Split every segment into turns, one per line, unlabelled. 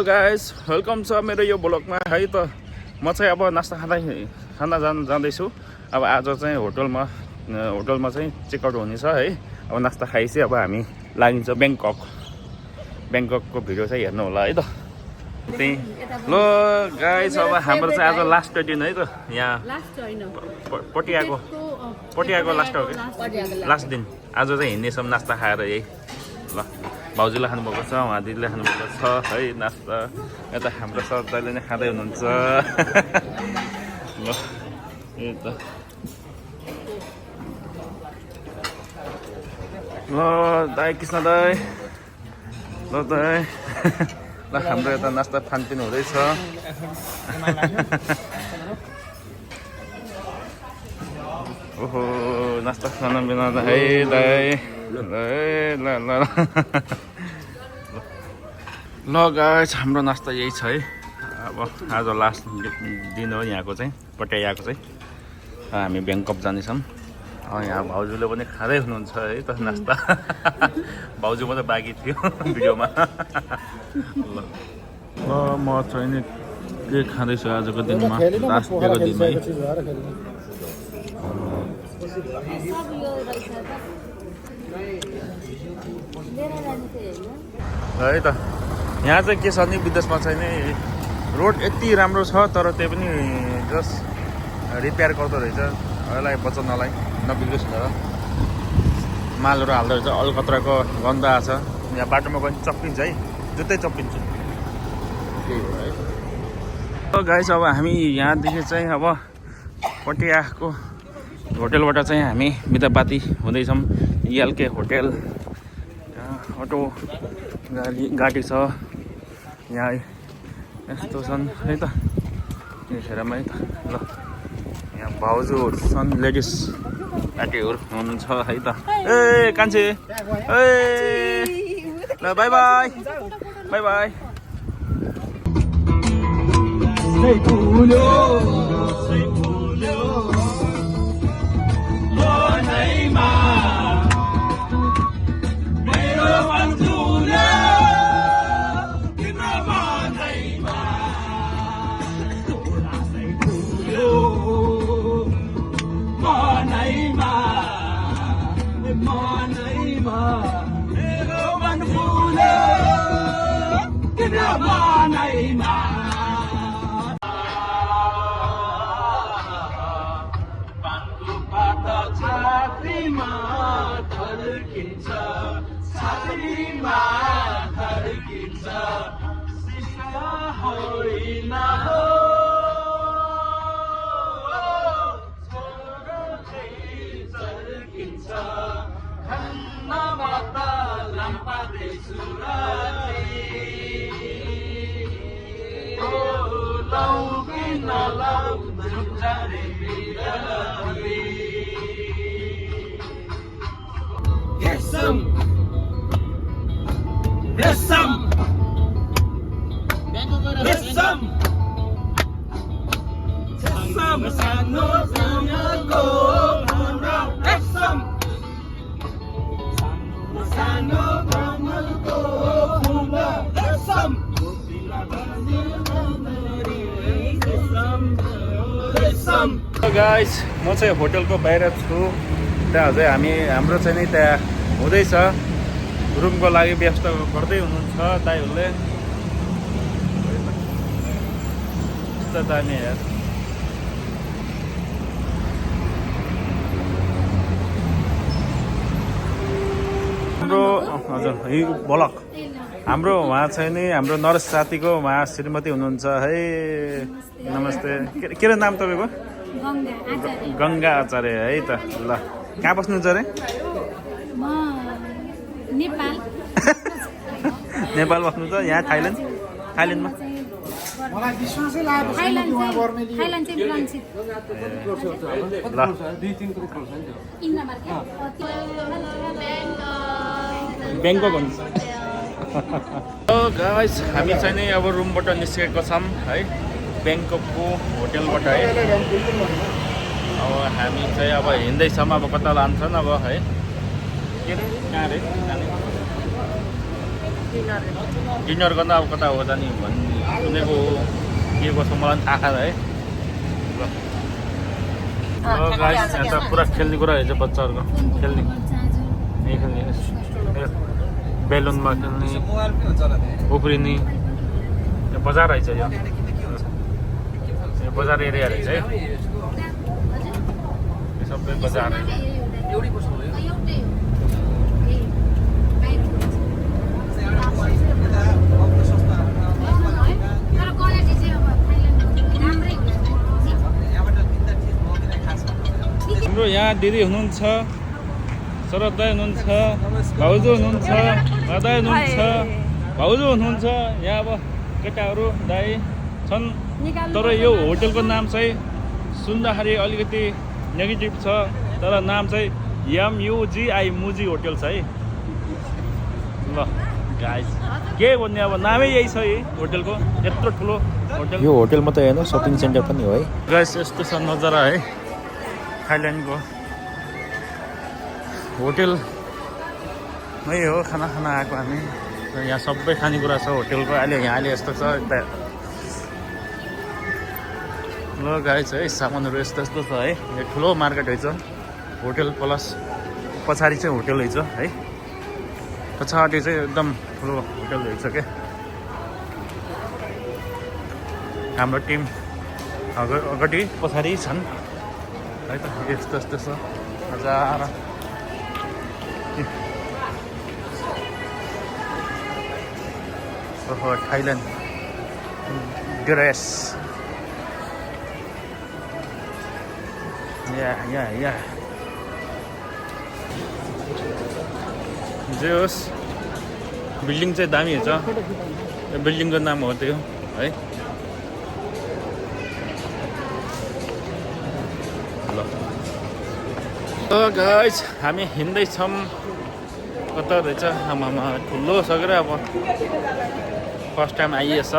Guys, welcome छ मेरो यो ब्लगमा है त। म चाहिँ अब नास्ता खाना जाँदैछु। अब आज चाहिँ होटलमा चाहिँ चेकआउट हुनेछ है। अब नास्ता खाइसि अब हामी लागिन्छ ब्याङ्ककको भिडियो चाहिँ हेर्नु होला है त। त्यही ल गाइस, अब हाम्रो चाहिँ आज लास्ट दिन है त। यहाँ पटियाको लास्ट हो कि लास्ट दिन। आज चाहिँ हिँड्नेछौँ नास्ता खाएर यही। ल भाउजूले खानुभएको छ, उहाँ दिदीले खानुभएको छ है नास्ता। यता हाम्रो सरदारले नै खाँदै हुनुहुन्छ। ल यता ल दाइ कृष्ण दाइ, ल दाइ ल हाम्रो यता नास्ता खानपिन हुँदैछ। ओहो नास्ता खाना बिना है दाइ। ल गाइस, हाम्रो नास्ता यही छ है। अब आज लास्ट दिन हो यहाँको चाहिँ, पटियाको चाहिँ। हामी ब्याङ्कक जानेछौँ। यहाँ भाउजूले पनि खाँदै हुनुहुन्छ है त नास्ता। भाउजू मात्रै बाँकी थियो भिडियोमा। ल म चाहिँ नि के खाँदैछु आजको दिनमा, लास्ट डेको दिनमा है त। यहाँ चाहिँ के छ नि, विदेशमा चाहिँ नि रोड यति राम्रो छ, तर त्यही पनि जस्ट रिपेयर गर्दो रहेछ। यसलाई बचाउनलाई नबिग्रोस् भनेर मालहरू हाल्दो रहेछ। अलकत्राको गन्ध आछ। यहाँ बाटोमा गयो भने चप्पिन्छ है, जुत्तै चप्पिन्छ। त्यही हो है। गाइस, अब हामी यहाँदेखि चाहिँ अब पटियाको होटेलबाट चाहिँ हामी बिदाबाती हुँदैछौँ। एलके होटेल अटो गाडी छ यहाँ यस्तो छन् है त। हेरमै त ल यहाँ भाउजूहरू छन्, लेडिज पार्टीहरू हुनुहुन्छ है त। ए कान्छे, ए ल by by by by. Guys, म चाहिँ होटलको बाहिर छु। त्यहाँ चाहिँ हाम्रो चाहिँ नि त्यहाँ हुँदैछ, रुमको लागि व्यवस्था गर्दै हुनुहुन्छ दाइहरूले। यस्तो दामी यार। हाम्रो हजुर यो ब्लक हाम्रो उहाँ चाहिँ नि हाम्रो नरेश साथीको उहाँ श्रीमती हुनुहुन्छ है। नमस्ते। के रे नाम तपाईँको? गङ्गा आचार्य है त। ल कहाँ बस्नुहुन्छ अरे? नेपाल बस्नुहुन्छ? यहाँ थाइल्यान्डमा? ब्याङ्कक हुन्छ। गाइस, हामी चाहिँ नि अब रुमबाट निस्केको छौँ है, ब्याङ्ककको होटेलबाट है। अब हामी चाहिँ अब हिँड्दैछौँ। अब कता लान्छन् अब है, के अरे कहाँ अरे जाने। डिनर गर्न अब कता हो जाने भन्ने सुनेको के कसो मलाई थाहा छैन है ल गाइस यहाँ त पुरा खेल्ने कुरा रहेछ बच्चाहरूको खेल्ने यही खेल्ने बेलुनमा खेल्ने उफ्रिने यो बजार रहेछ यो बजार एरिया रहेछ है यो सबै बजार हाम्रो यहाँ दिदी हुनुहुन्छ शरद दाइ हुनुहुन्छ भाउजू हुनुहुन्छ दाइ हुनुहुन्छ भाउजू हुनुहुन्छ यहाँ अब केटाहरू दाइ छन् तर यो होटलको नाम चाहिँ सुन्दाखेरि अलिकति नेगेटिभ छ तर नाम चाहिँ MUGI मुजी होटल छ है ल गाइस के भन्ने अब नामै यही छ है होटलको यत्रो ठुलो होटल
यो होटल मात्रै होइन सपिङ सेन्टर पनि हो है
गाइस यस्तो छ नजारा है थाइल्यान्डको होटेलमै हो खाना खाना आएको हामी यहाँ सबै खानेकुरा छ होटेलको अहिले यस्तो छ यता ल गाइस है सामानहरू यस्तो यस्तो छ है यो ठुलो मार्केट रहेछ होटेल प्लस पछाडि चाहिँ होटेल रहेछ है पछाडि चाहिँ एकदम ठुलो होटेल रहेछ क्या हाम्रो टिम अगाडि पछाडि छन् है त यस्तो यस्तो छ हजार थाइल्यान्ड ड्रेस या जे होस् बिल्डिङ चाहिँ दामी छ यो बिल्डिङको नाम हो त्यो है ल गाइस हामी हिँड्दैछौँ कता रहेछ आमामा ठुलो सकेर अब फर्स्ट टाइम आइएछ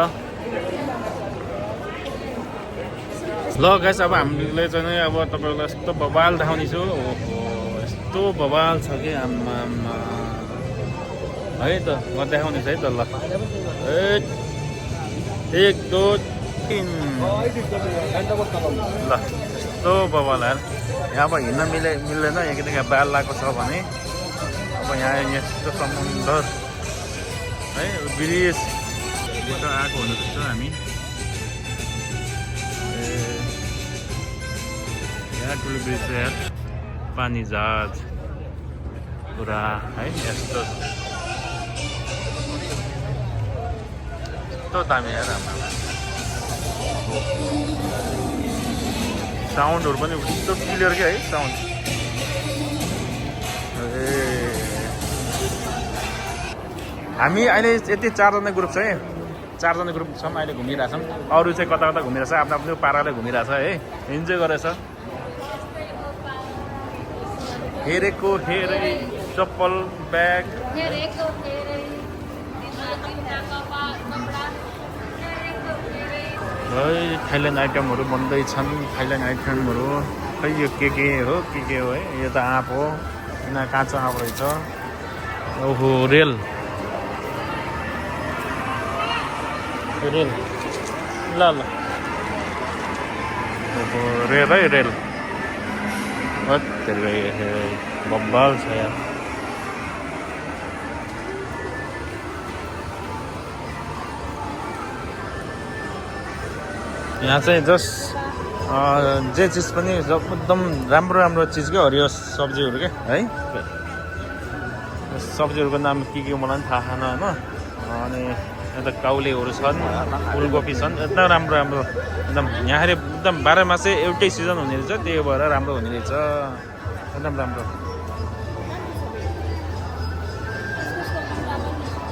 ल गाइस अब हामीले चाहिँ अब तपाईँहरूलाई यस्तो बवाल देखाउने छु ओहो यस्तो बवाल छ कि आमामा है त म देखाउने छ है त ल 1 2 3 ल यस्तो बवाल यार यहाँ अब हिँड्न मिल्दैन यहाँ बाल लागेको छ भने अब यहाँ यस्तो समुद्र है ब्रिजबाट आएको हुनुपर्छ हामी यहाँ ठुलो ब्रिज छ यार पानी जहाज पुरा है यस्तो दामी यार हाम्रो साउन्डहरू पनि यस्तो क्लियर क्या है साउन्ड हामी अहिले यति 4 जना ग्रुप छ है 4 जना ग्रुप छौँ अहिले घुमिरहेछौँ अरू चाहिँ कता कता घुमिरहेछ आफ्नो आफ्नो पाराले घुमिरहेछ है इन्जोय गरेछ हेरेको हेरे चप्पल ब्याग है थाइल्यान्ड आइटमहरू बन्दैछन् थाइल्यान्ड आइटमहरू खै यो के हो है यो त आँप हो यिनीहरू काँचो आँप रहेछ ओहो रेल ल ओहो रेल है रेल बब्बाल छ यार यहाँ चाहिँ जस्ट जे चिज पनि एकदम राम्रो चिज क्या हरियो सब्जीहरू क्या है सब्जीहरूको नाम के मलाई पनि थाहा छैन होइन अनि यता काउलेहरू छन् फुलकोपी छन् एकदम राम्रो एकदम यहाँ एकदम 12 मासै एउटै सिजन हुने रहेछ त्यही भएर राम्रो हुने रहेछ एकदम राम्रो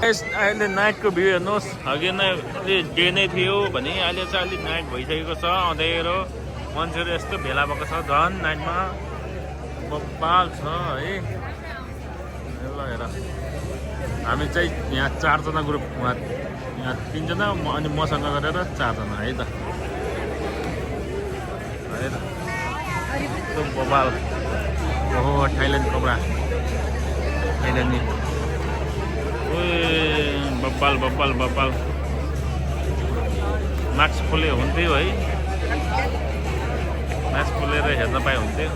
अहिले नाइटको भ्यू हेर्नुहोस् अघि नै डे नै थियो भने अहिले चाहिँ अलिक नाइट भइसकेको छ अँध्यारो मान्छेहरू यस्तो भेला भएको छ झन् नाइटमा बब्बाल छ है ल हेर हामी चाहिँ यहाँ 4 जना ग्रुप यहाँ 3 जना अनि मसँग गरेर 4 जना है त बब्बाल ओहो थाइल्यान्ड कपडा थाइल्यान्डी बब्बाल बब्बाल बब्बाल मास्क खोले हुन्थ्यो है मास्क खोलेर हेर्न पाए हुन्थ्यो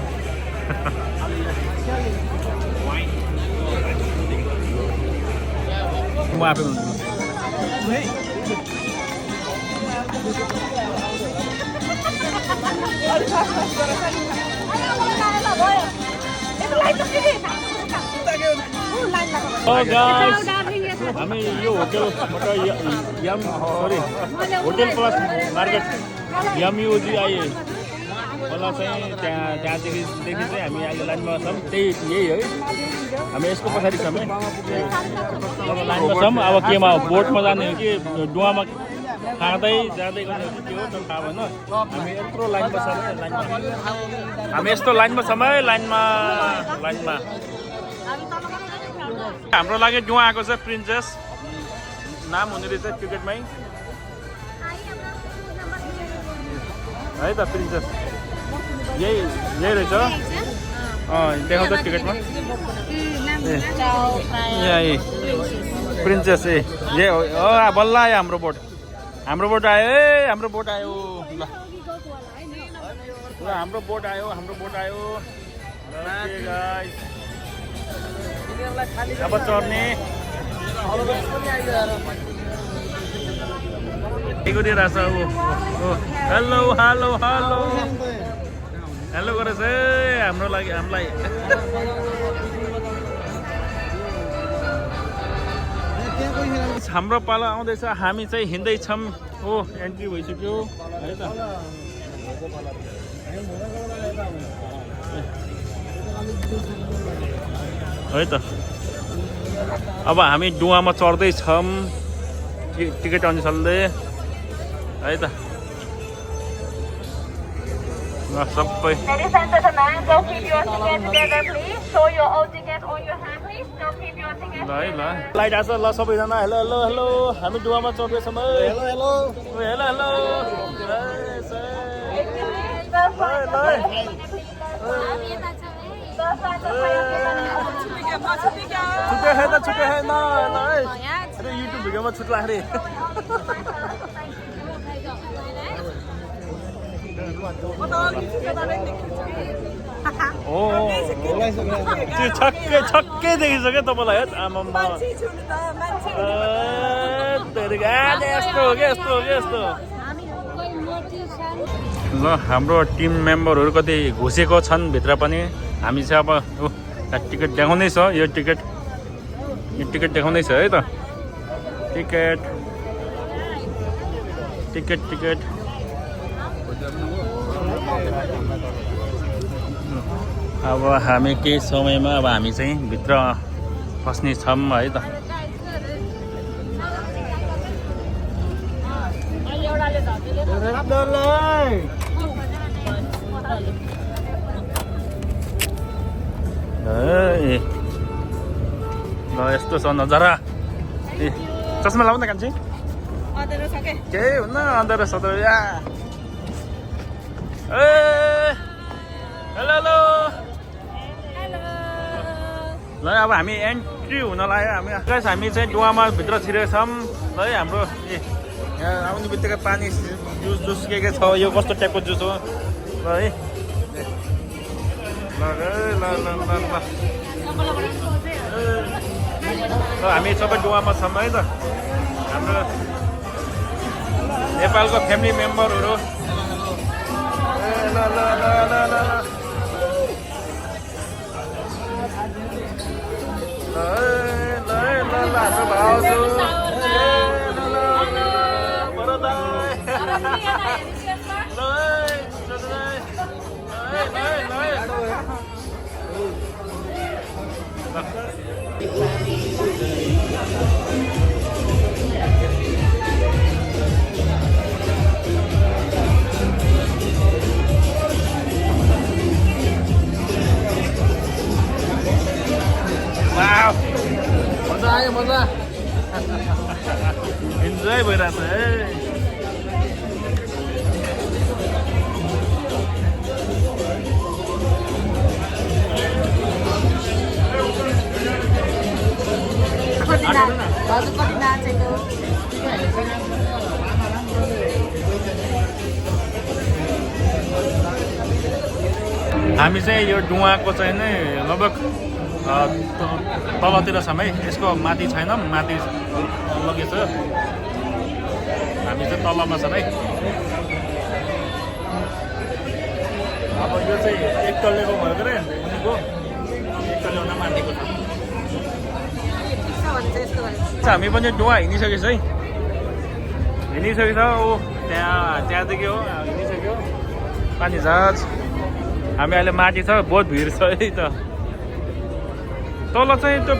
म आफै हामी यो होटेलबाट होटेल प्लस मार्केट यमयुजी आए मलाई चाहिँ त्यहाँदेखि चाहिँ हामी अहिले लाइनमा छौँ यही है हामी यसको पछाडि छौँ है अब लाइनमा छौँ अब केमा बोटमा जाने हो कि डुवामा खाँदै जाँदै गर्ने हो कि के हो त्यो थाहा भएन हामी यत्रो लाइनमा छौँ है हामी यस्तो लाइनमा छौँ है लाइनमा हाम्रो लागि डुवा आएको छ प्रिन्सेस नाम हुने रहेछ टिकटमै है त प्रिन्सेस यही रहेछ देखाउँछ टिकटमा ए प्रिन्सेस ए बल्ल आयो हाम्रो बोट आयो हाम्रो बोट आयो ल हाम्रो बोट आयो अब चढ्ने के गरिरहेछ हेलो हेलो हेलो हेलो गरेछ हामीलाई हाम्रो पालो आउँदैछ हामी चाहिँ हिँड्दैछौँ हो एन्ट्री भइसक्यो है त है त अब हामी डुवामा चढ्दैछौँ टिकट अनुसारले है त सबै
Ladies and gentlemen, don't keep your ticket together, please. Show your old ticket on your hand, please. Don't keep your ticket.
ल लाइट आछ ल सबैजना हेलो हेलो हेलो हामी डुवामा चढ्दैछौँ है हेलो हेलो हेलो हेलो छुट्टै छैन अरे युट्युब भिडियोमा छुट्ला अरे त्यो छक्कै देखिसक्यो तपाईँलाई है आमामा यस्तो हो क्या यस्तो ल हाम्रो टिम मेम्बरहरू कति घुसेको छन् भित्र पनि हामी चाहिँ अब टिकट देखाउँदैछ यो टिकट देखाउँदैछ है त टिकट अब हामी केही समयमा अब हामी चाहिँ भित्र पस्ने छौँ है त ल यस्तो छ नजारा ए चस्मा लाउ न कान्छी केही हुन्न अँध्यारो सधैँ या ए हेलो हेलो ल अब हामी एन्ट्री हुन लाग्यो हामी चाहिँ डुवामा भित्र छिरेको छौँ है हाम्रो यहाँ आउने बित्तिकै पानी जुस के छ यो कस्तो टाइपको जुस हो ल है ल हामी सबै डुवामा छौँ है त हाम्रो नेपालको फ्यामिली मेम्बरहरू ल हाम्रो भाउजू मजा आयो मजा इन्जोय भइरहेछ है हामी चाहिँ यो डुवाको चाहिँ नै लगभग तलतिर छौँ है, यसको माथि छैन, माथि लगेछ। हामी चाहिँ तलमा छौँ है। अब यो चाहिँ एक तल्लेको भयो के अरे, मुनिको एक तल्लेभन्दा माथिको छ। हामी पनि डुवा हिँडिसकेछ है, हिँडिसकेको छ। ऊ त्यहाँदेखि हो हिँडिसक्यो पानी जहाज। हामी अहिले माथि छ, बहुत भिड छ है त। तल चाहिँ त्यो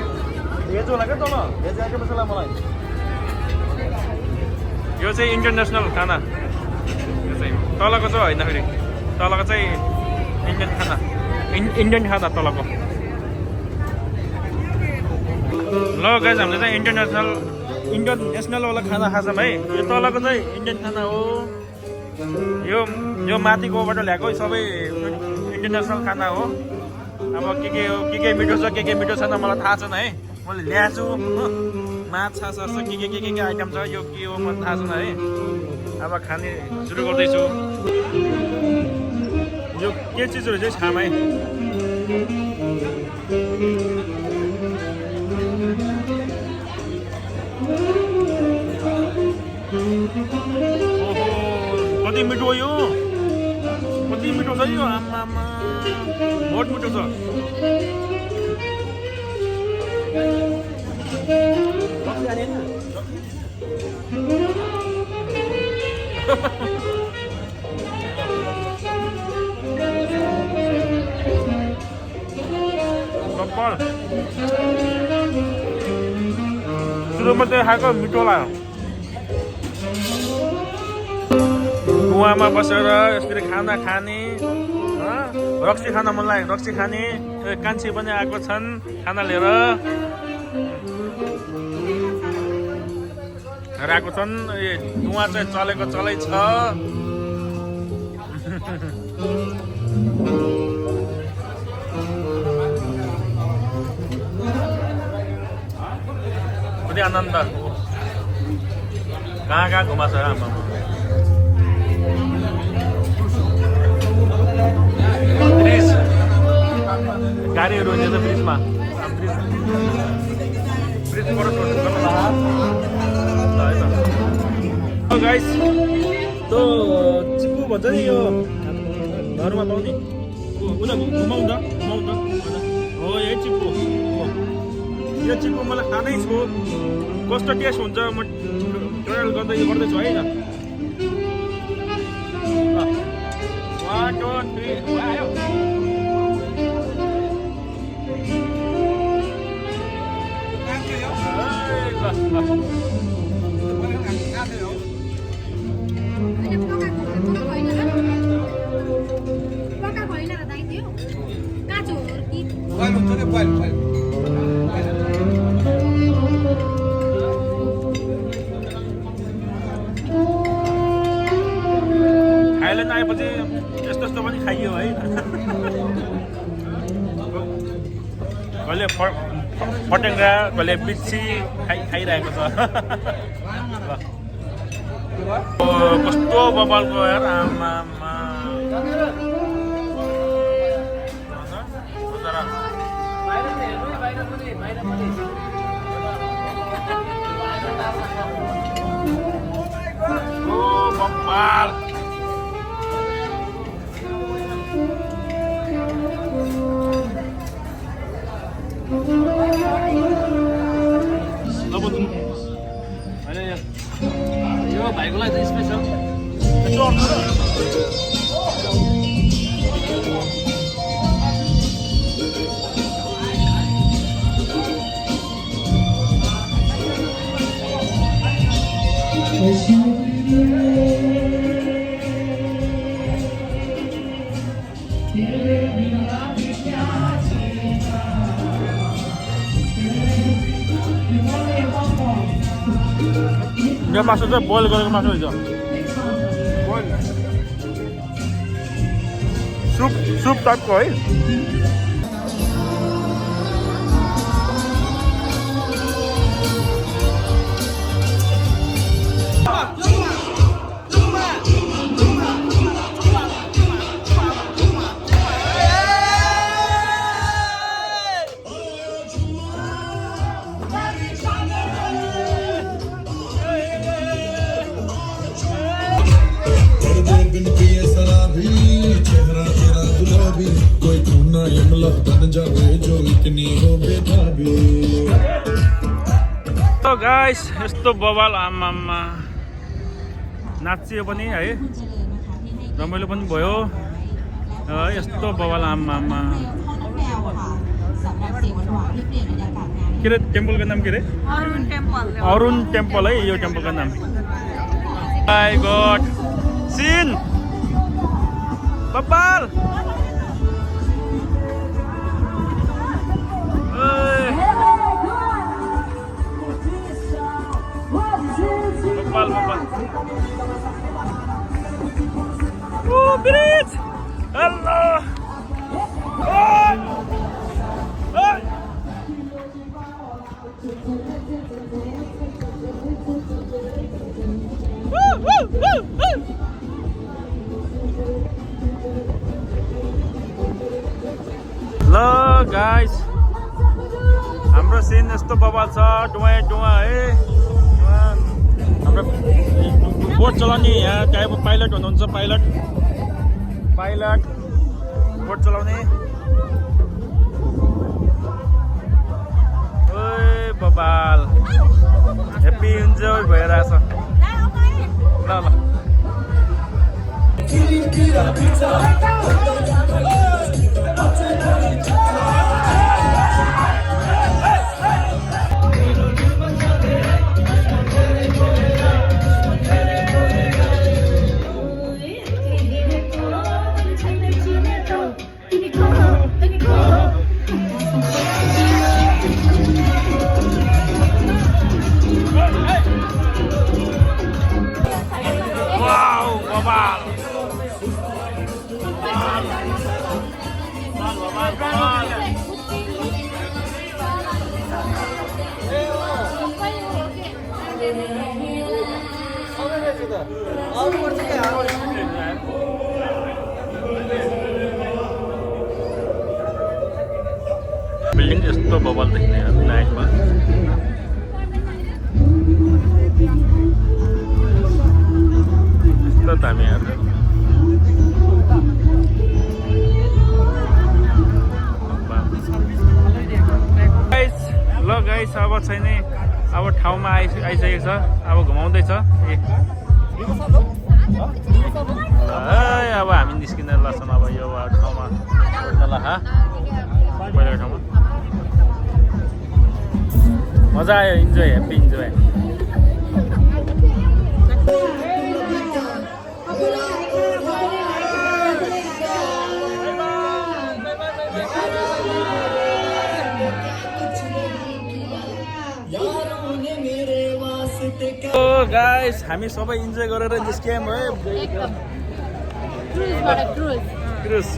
भेज होला क्या, तल भेज आइटम छ मलाई। यो चाहिँ इन्टरनेसनल खाना, यो चाहिँ तलको चाहिँ होइन, फेरि तलको चाहिँ इन्डियन खाना, इन्डियन खाना तलको। ल गाइस, हामीले चाहिँ इन्टरनेसनल वाला खाना खान्छौँ है। यो तलको चाहिँ इन्डियन खाना हो, यो माथिकोबाट ल्याएको सबै इन्टरनेसनल खाना हो। अब के हो, के मिठो छ, के मिठो छैन मलाई थाहा छैन है। मैले ल्याएको छु माछा सास के आइटम छ, यो के हो मलाई थाहा छैन है। अब खाने सुरु गर्दैछु। यो के चिजहरू चाहिँ छाम है। ओहो, कति मिठो यो, कति मिठो छ यो, आमामा बहुत मिठो छ। सुरुमा चाहिँ खाएको मिठो लाग्यो। कुवामा बसेर यसरी खाना खाने, रक्सी खान मन लाग्यो, रक्सी खाने। कान्छी पनि आएको छन् खाना लिएर आएको छन्। धुवा चाहिँ चलेको चलै छ। कति आनन्द, कहाँ घुमाएको छ आमा। ब्रिज, गाडीहरू हिँड्छ ब्रिजमा, ब्रिजबाट गाइस। त्यो चिप्पु भन्छ नि यो घरमा पाउने, उनीहरू घुमाउ न हो, यही चिप्पु हो। यो चिप्पु मलाई खाँदै छु, कस्तो टेस्ट हुन्छ म ट्रायल गर्दैछु है त। 1 2 3 आयो। थाइल्यान्ड आएपछि यस्तो पनि खाइयो है। कहिले फटेङ्ग्रा, कहिले बिच्छी खाइरहेको छ। कस्तो बबालको यार, आमामा। ओ बबाल। यो भाइको लागि चाहिँ स्पेसल यो मासु चाहिँ बोइल गरेको मासु हुन्छ। सुप टाइपको है। गाइस यस्तो बवाल आमामा नाचियो पनि है रमाइलो पनि भयो यस्तो बवाल आमामा के अरे टेम्पलको नाम के अरे अरुण टेम्पल है यो टेम्पलको नाम माय गॉड सीन बवाल Oh, Bridge! Allah! ल गाइस हाम्रो सिन यस्तो बवाल छ डुवा है हाम्रो बोट चलाउने यहाँ त्यहाँ पाइलट हुनुहुन्छ पाइलट बोट चलाउने ओए बवाल हेप्पी इन्जोय भइरहेछ ल बिल्डिङ यस्तो बवाल देख्ने नाइटमा यस्तो दामी ल गाइस अब छैन अब ठाउँमा आइसकेको छ अब घुमाउँदैछ अब हामी निस्किन लाग्छौँ अब यो ठाउँमा ल पहिलाको ठाउँमा मजा आयो इन्जोय हेप्पी इन्जोय गाइस हामी सबै इन्जोय गरेर निस्क्यौँ है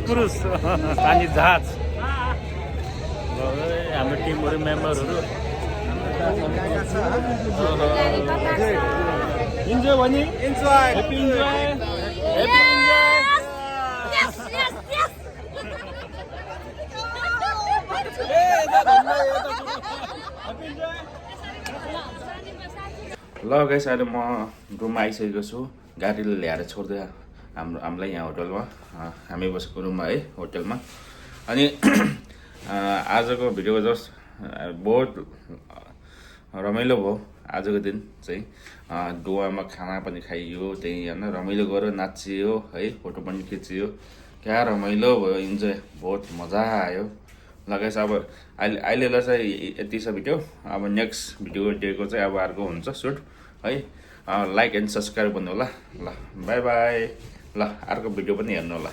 क्रुज पानी जहाज हाम्रो टिमहरू मेम्बरहरू इन्जोय भने इन्जोय हेप्पी इन्जोय ल गाइस अहिले म रुममा आइसकेको छु गाडीले ल्याएर छोड्दै हामीलाई यहाँ होटलमा हामी बसेको रुममा है होटलमा अनि आजको भिडियो जस्ट बहुत रमाइलो भयो आजको दिन चाहिँ डुवामा खाना पनि खाइयो त्यही होइन रमाइलो गऱ्यो नाचियो है फोटो पनि खिचियो क्या रमाइलो भयो इन्जोय बहुत मजा आयो ल गाइस अब अहिलेलाई चाहिँ यति छ भिडियो अब नेक्स्ट भिडियो डेको चाहिँ अब अर्को हुन्छ सुट है लाइक एन्ड सब्सक्राइब गर्नु होला ल बाई बाई ल अर्को भिडियो पनि हेर्नु होला